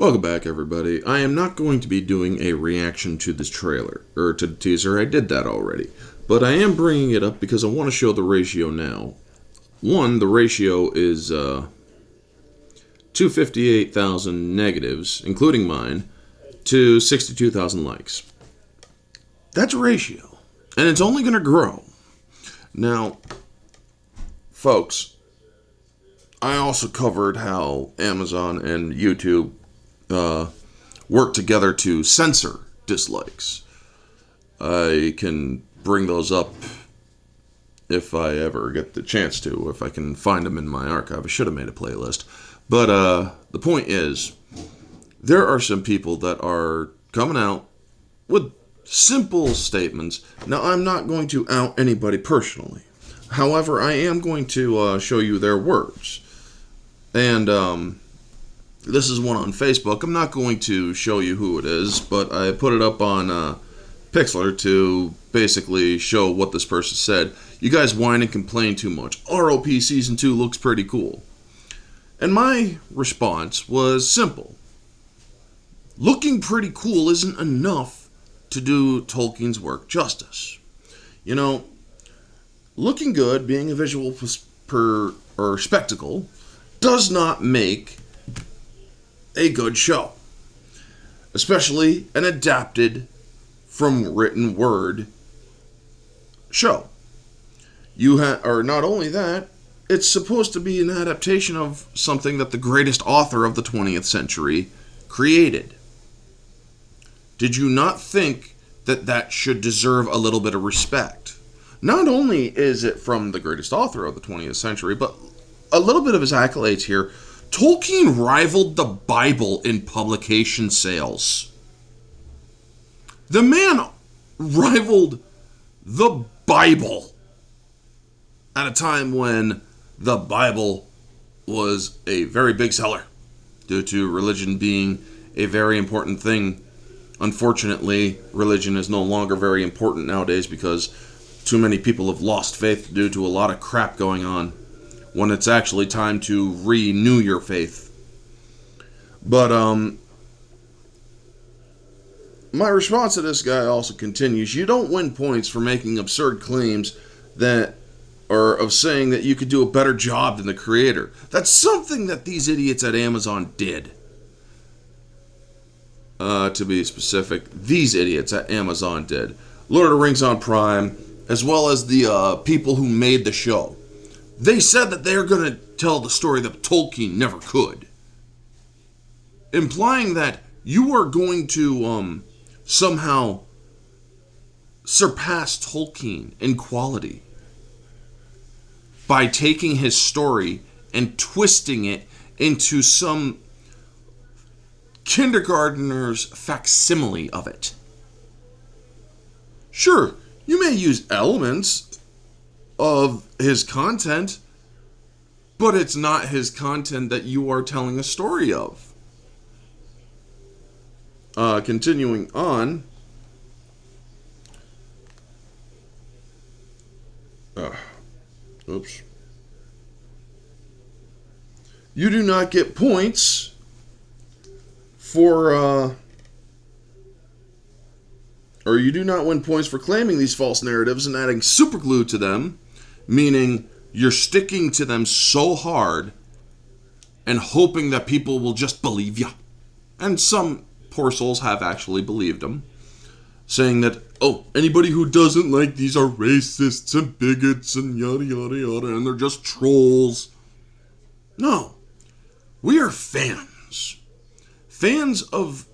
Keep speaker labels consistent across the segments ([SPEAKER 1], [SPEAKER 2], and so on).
[SPEAKER 1] Welcome back, everybody. I am not going to be doing a reaction to this trailer, or to the teaser. I did that already. But I am bringing it up because I want to show the ratio now. One, the ratio is 258,000 negatives, including mine, to 62,000 likes. That's a ratio. And it's only going to grow. Now, folks, I also covered how Amazon and YouTube work together to censor dislikes. I can bring those up if I ever get the chance to, if I can find them in my archive. I should have made a playlist. But the point is, there are some people that are coming out with simple statements. Now, I'm not going to out anybody personally. However, I am going to show you their words. And this is one on Facebook. I'm not going to show you who it is, but I put it up on Pixlr to basically show what this person said. You guys whine and complain too much. ROP Season 2 looks pretty cool. And my response was simple. Looking pretty cool isn't enough to do Tolkien's work justice. You know, looking good, being a visual spectacle, does not make a good show. Especially an adapted from written word show. Or not only that, it's supposed to be an adaptation of something that the greatest author of the 20th century created. Did you not think that that should deserve a little bit of respect? Not only is it from the greatest author of the 20th century, but a little bit of his accolades here. Tolkien rivaled the Bible in publication sales. The man rivaled the Bible at a time when the Bible was a very big seller due to religion being a very important thing. Unfortunately, religion is no longer very important nowadays because too many people have lost faith due to a lot of crap going on, when it's actually time to renew your faith. But, my response to this guy also continues. You don't win points for making absurd claims of saying that you could do a better job than the creator. That's something that these idiots at Amazon did. To be specific, these idiots at Amazon did. Lord of the Rings on Prime, as well as the people who made the show. They said that they're going to tell the story that Tolkien never could. Implying that you are going to somehow surpass Tolkien in quality by taking his story and twisting it into some kindergartner's facsimile of it. Sure, you may use elements of his content, but it's not his content that you are telling a story of. Continuing on. Oops. You do not get points for, or you do not win points for claiming these false narratives and adding superglue to them, meaning you're sticking to them so hard and hoping that people will just believe you. And some poor souls have actually believed them, saying that, oh, anybody who doesn't like these are racists and bigots and yada yada yada, and they're just trolls. No. We are fans. Fans of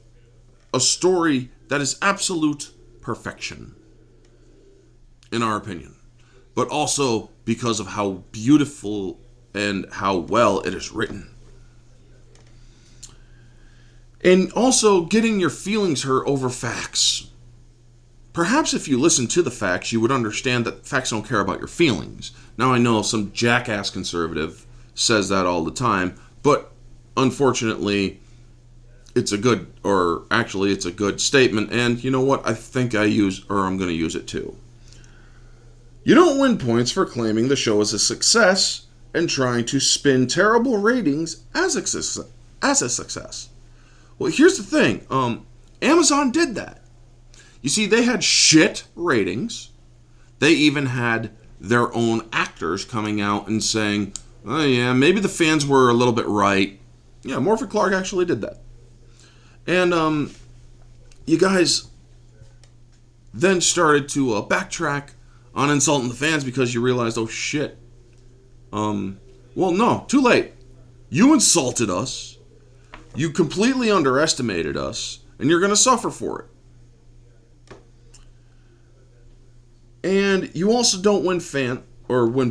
[SPEAKER 1] a story that is absolute perfection, in our opinion. But also because of how beautiful and how well it is written. And also getting your feelings hurt over facts. Perhaps if you listen to the facts, you would understand that facts don't care about your feelings. Now, I know some jackass conservative says that all the time, but unfortunately, it's a good statement, and you know what? I think I'm going to use it too. You don't win points for claiming the show is a success and trying to spin terrible ratings as a success. Well, here's the thing. Amazon did that. You see, they had shit ratings. They even had their own actors coming out and saying, oh yeah, maybe the fans were a little bit right. Yeah, Morphy Clark actually did that. And you guys then started to backtrack on insulting the fans because you realized, oh shit. Well, no, too late. You insulted us. You completely underestimated us, and you're going to suffer for it. And you also don't win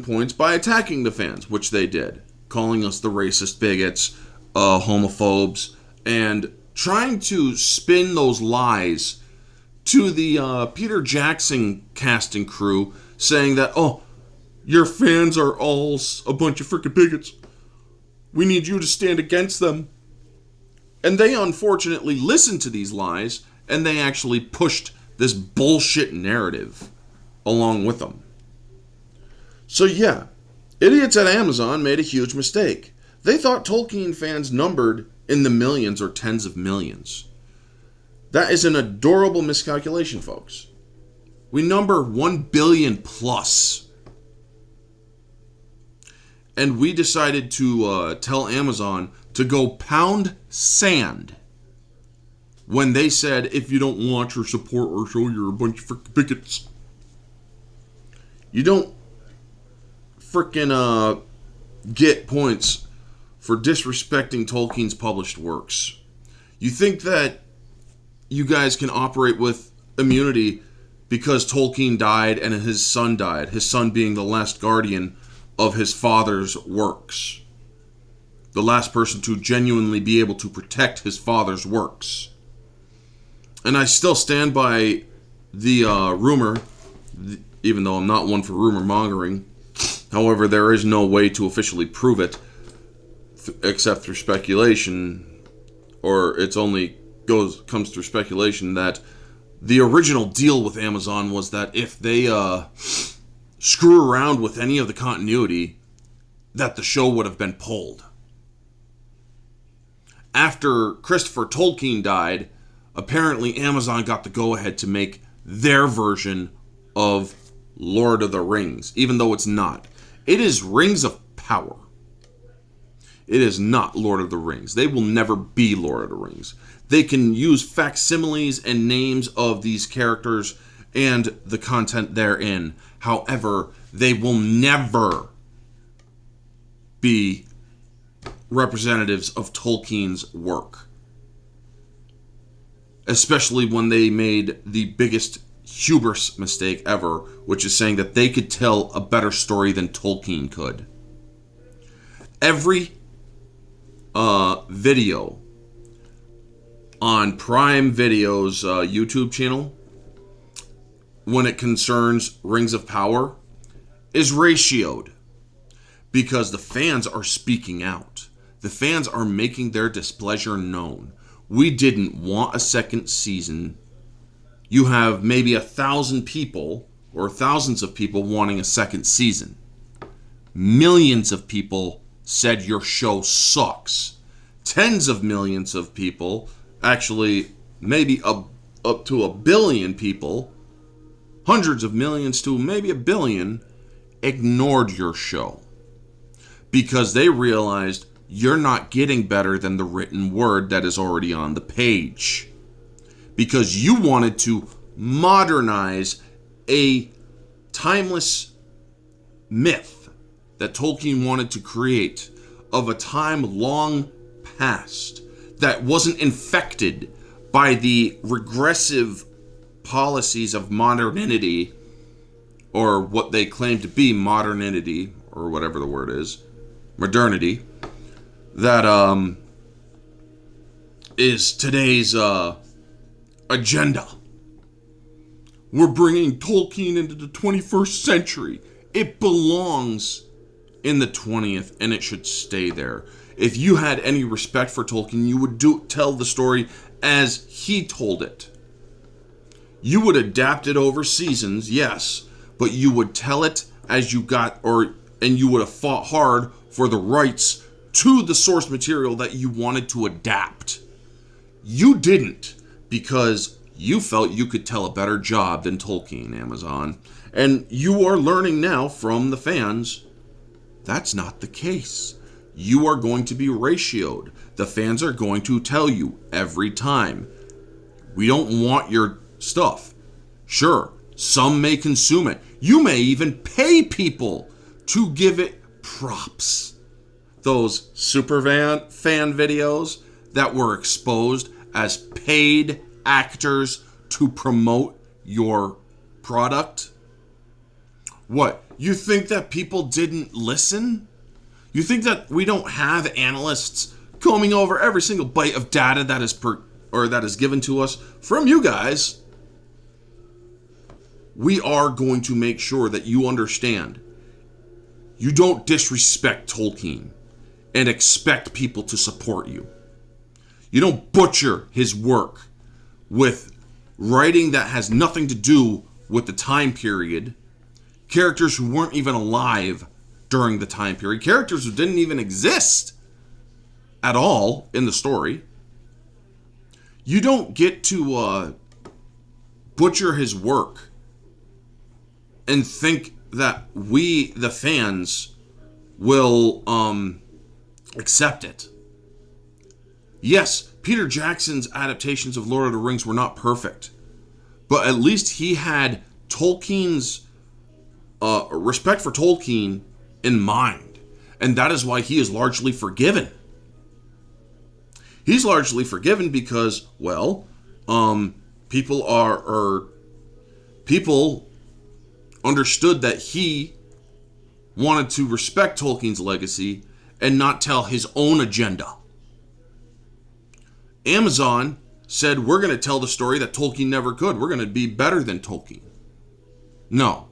[SPEAKER 1] points by attacking the fans, which they did, calling us the racist bigots, homophobes, and trying to spin those lies to the Peter Jackson cast and crew, saying that, oh, your fans are all a bunch of freaking bigots. We need you to stand against them. And they unfortunately listened to these lies, and they actually pushed this bullshit narrative along with them. So yeah, idiots at Amazon made a huge mistake. They thought Tolkien fans numbered in the millions or tens of millions. That is an adorable miscalculation, folks. We number 1 billion plus. And we decided to tell Amazon to go pound sand when they said, if you don't watch or support our show, you're a bunch of freaking bigots. You don't freaking get points for disrespecting Tolkien's published works. You think that you guys can operate with immunity because Tolkien died and his son died, his son being the last guardian of his father's works. The last person to genuinely be able to protect his father's works. And I still stand by the rumor, even though I'm not one for rumor mongering. However, there is no way to officially prove it except through speculation, or it's only comes through speculation that the original deal with Amazon was that if they screw around with any of the continuity, that the show would have been pulled. After Christopher Tolkien died, apparently Amazon got the go-ahead to make their version of Lord of the Rings, even though it's not. It is Rings of Power. It is not Lord of the Rings. They will never be Lord of the Rings. They can use facsimiles and names of these characters and the content therein. However, they will never be representatives of Tolkien's work. Especially when they made the biggest hubris mistake ever, which is saying that they could tell a better story than Tolkien could. Every video on Prime Video's YouTube channel, when it concerns Rings of Power, is ratioed. Because the fans are speaking out. The fans are making their displeasure known. We didn't want a second season. You have maybe 1,000 people, or thousands of people wanting a second season. Millions of people said your show sucks. Tens of millions of people, actually maybe up to 1 billion people, hundreds of millions to maybe 1 billion, ignored your show. Because they realized you're not getting better than the written word that is already on the page. Because you wanted to modernize a timeless myth that Tolkien wanted to create of a time long past that wasn't infected by the regressive policies of modernity, or what they claim to be modernity, or whatever the word is, modernity, that is today's agenda. We're bringing Tolkien into the 21st century. It belongs in the 20th, and it should stay there. If you had any respect for Tolkien, you would tell the story as he told it. You would adapt it over seasons, yes, but you would tell it as you got, and you would have fought hard for the rights to the source material that you wanted to adapt. You didn't, because you felt you could tell a better job than Tolkien, Amazon. And you are learning now from the fans that's not the case. You are going to be ratioed. The fans are going to tell you every time, we don't want your stuff. Sure, some may consume it. You may even pay people to give it props. Those fan videos that were exposed as paid actors to promote your product. What? You think that people didn't listen? You think that we don't have analysts combing over every single byte of data that is given to us from you guys? We are going to make sure that you understand. You don't disrespect Tolkien and expect people to support you. You don't butcher his work with writing that has nothing to do with the time period. Characters who weren't even alive during the time period. Characters who didn't even exist at all in the story. You don't get to butcher his work and think that we, the fans, will accept it. Yes, Peter Jackson's adaptations of Lord of the Rings were not perfect, but at least he had Tolkien's respect for Tolkien in mind, and that is why he is largely forgiven. He's largely forgiven because, well, people understood that he wanted to respect Tolkien's legacy and not tell his own agenda. Amazon said, we're going to tell the story that Tolkien never could. We're going to be better than Tolkien. No.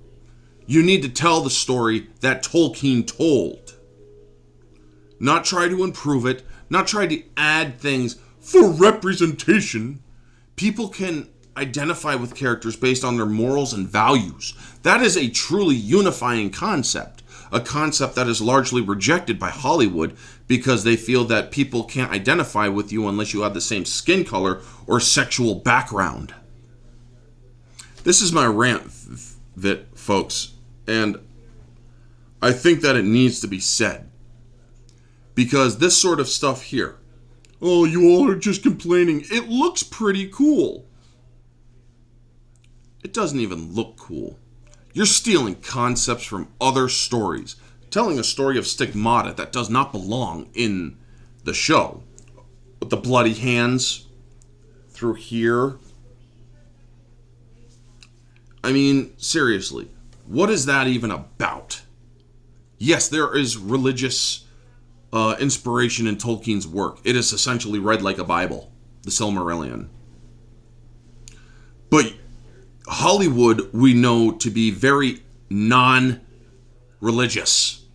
[SPEAKER 1] You need to tell the story that Tolkien told. Not try to improve it, not try to add things for representation. People can identify with characters based on their morals and values. That is a truly unifying concept. A concept that is largely rejected by Hollywood because they feel that people can't identify with you unless you have the same skin color or sexual background. This is my rant, folks, and I think that it needs to be said. Because this sort of stuff here, oh, you all are just complaining, it looks pretty cool. It doesn't even look cool. You're stealing concepts from other stories, telling a story of stigmata that does not belong in the show. With the bloody hands through here. I mean, seriously, what is that even about? Yes, there is religious inspiration in Tolkien's work. It is essentially read like a Bible, the Silmarillion. But Hollywood we know to be very non-religious.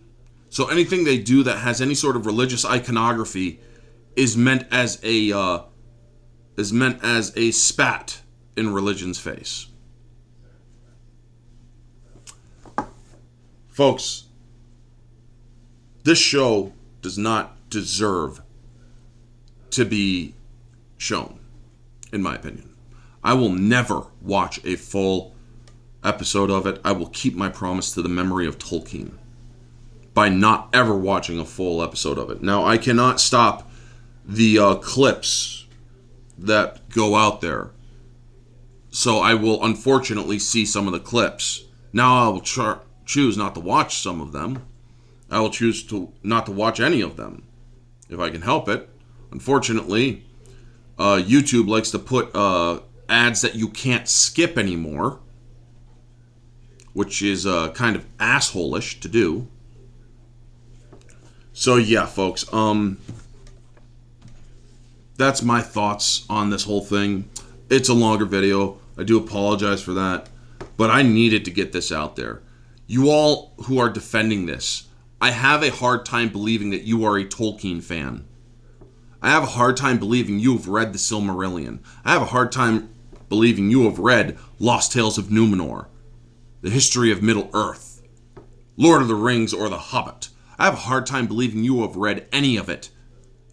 [SPEAKER 1] So anything they do that has any sort of religious iconography is meant as a spat in religion's face. Folks, this show does not deserve to be shown, in my opinion. I will never watch a full episode of it. I will keep my promise to the memory of Tolkien by not ever watching a full episode of it. Now, I cannot stop the clips that go out there, so I will unfortunately see some of the clips. Now, I will choose not to watch some of them. I will choose not to watch any of them if I can help it. Unfortunately, YouTube likes to put ads that you can't skip anymore, which is kind of asshole-ish to do. So yeah, folks, that's my thoughts on this whole thing. It's a longer video. I do apologize for that, but I needed to get this out there. You all who are defending this, I have a hard time believing that you are a Tolkien fan. I have a hard time believing you have read the Silmarillion. I have a hard time believing you have read Lost Tales of Numenor, The History of Middle-earth, Lord of the Rings, or The Hobbit. I have a hard time believing you have read any of it,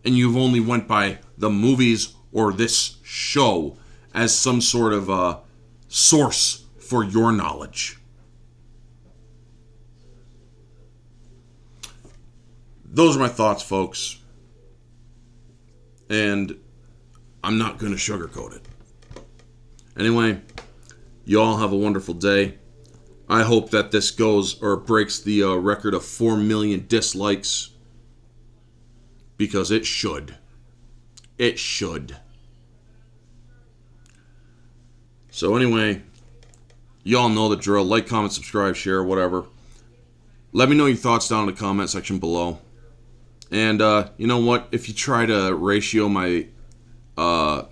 [SPEAKER 1] and you've only went by the movies or this show as some sort of source for your knowledge. Those are my thoughts, folks. And I'm not going to sugarcoat it. Anyway, you all have a wonderful day. I hope that this goes or breaks the record of 4 million dislikes. Because it should. It should. So anyway, y'all know the drill. Like, comment, subscribe, share, whatever. Let me know your thoughts down in the comment section below. And you know what? If you try to ratio my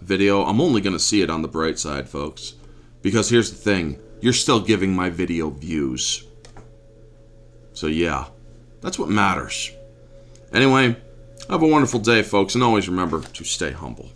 [SPEAKER 1] video, I'm only going to see it on the bright side, folks. Because here's the thing. You're still giving my video views. So yeah, that's what matters. Anyway, have a wonderful day, folks. And always remember to stay humble.